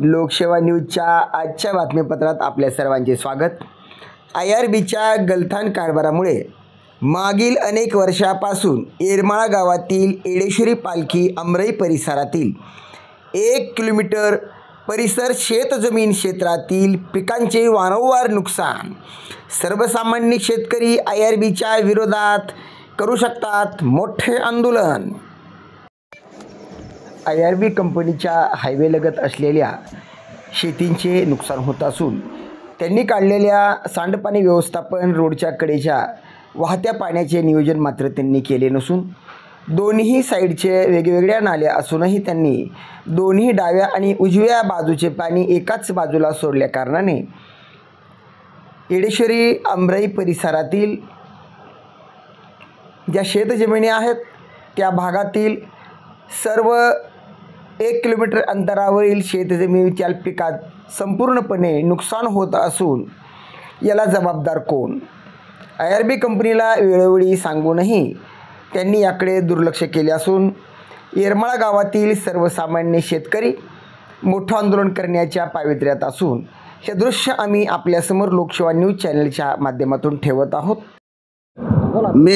लोकसेवा न्यूजच्या आजच्या बातमीपत्रात आपल्या सर्वांचे स्वागत। IRBच्या गलथान कारभारामुळे मागील अनेक वर्षापासून येरमाळा गावातील येडेश्वरी पालखी अमराई परिसरातील 1 किलोमीटर परिसर शेतजमीन क्षेत्रातील पिकांचे वारंवार नुकसान। सर्वसामान्य शेतकरी IRBच्या विरोधात करू शकतात मोठे आंदोलन। IRB कंपनीच्या हायवेलगत असलेल्या शेतींचे नुकसान होत असून त्यांनी काढलेल्या सांडपाणी व्यवस्थापन रोडच्या कडेच्या वाहत्या पाण्याचे नियोजन मात्र त्यांनी केले नसून दोन्ही साईडचे वेगवेगळ्या नाल्या असूनही त्यांनी दोन्ही डाव्या आणि उजव्या बाजूचे पाणी एकाच बाजूला सोडल्या कारणाने येडेश्वरी अमराई परिसरातील ज्या शेतजमिनी आहेत त्या भागातील सर्व 1 किलोमीटर अंतरावरील शेतजमिनीच्या पिकात संपूर्णपणे नुकसान होत असून याला जबाबदार कोण? IRB कंपनीला वेळोवेळी सांगूनही त्यांनी याकडे दुर्लक्ष केले असून येरमाळा गावातील सर्वसामान्य शेतकरी मोठं आंदोलन करण्याच्या पावित्र्यात असून हे दृश्य आम्ही आपल्यासमोर लोकसेवा न्यूज चॅनलच्या माध्यमातून ठेवत आहोत। मी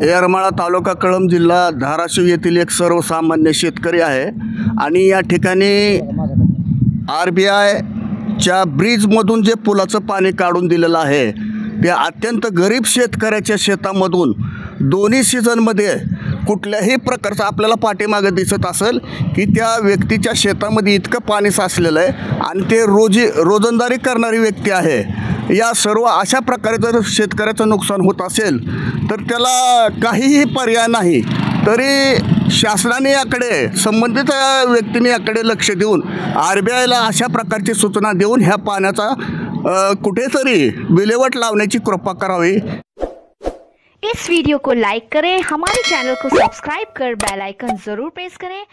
येरमाळा तालुका कळंब जिल्हा धाराशिव येथील एक सर्वसामान्य शेतकरी आहे आणि या ठिकाणी RBIच्या ब्रिजमधून जे पुलाचं पाणी काढून दिलेलं आहे ते अत्यंत गरीब शेतकऱ्याच्या शेतामधून दोन्ही सीझनमध्ये कुठल्याही प्रकारचं आपल्याला पाठीमागे दिसत असेल की त्या व्यक्तीच्या शेतामध्ये इतकं पाणी साचलेलं आहे आणि ते रोजंदारी करणारी व्यक्ती आहे। या सर्व अशा प्रकारे जर शेतकऱ्याचं नुकसान होत असेल तर त्याला काहीही पर्याय नाही, तरी शासनाने याकडे संबंधित व्यक्तीने याकडे लक्ष देऊन RBIला अशा प्रकारची सूचना देऊन ह्या पाण्याचा कुठेतरी विल्हेवाट लावण्याची कृपा करावी। इस वीडियो को लाइक करें, हमारे चैनल को सब्सक्राइब कर बेल आइकन जरूर प्रेस करें।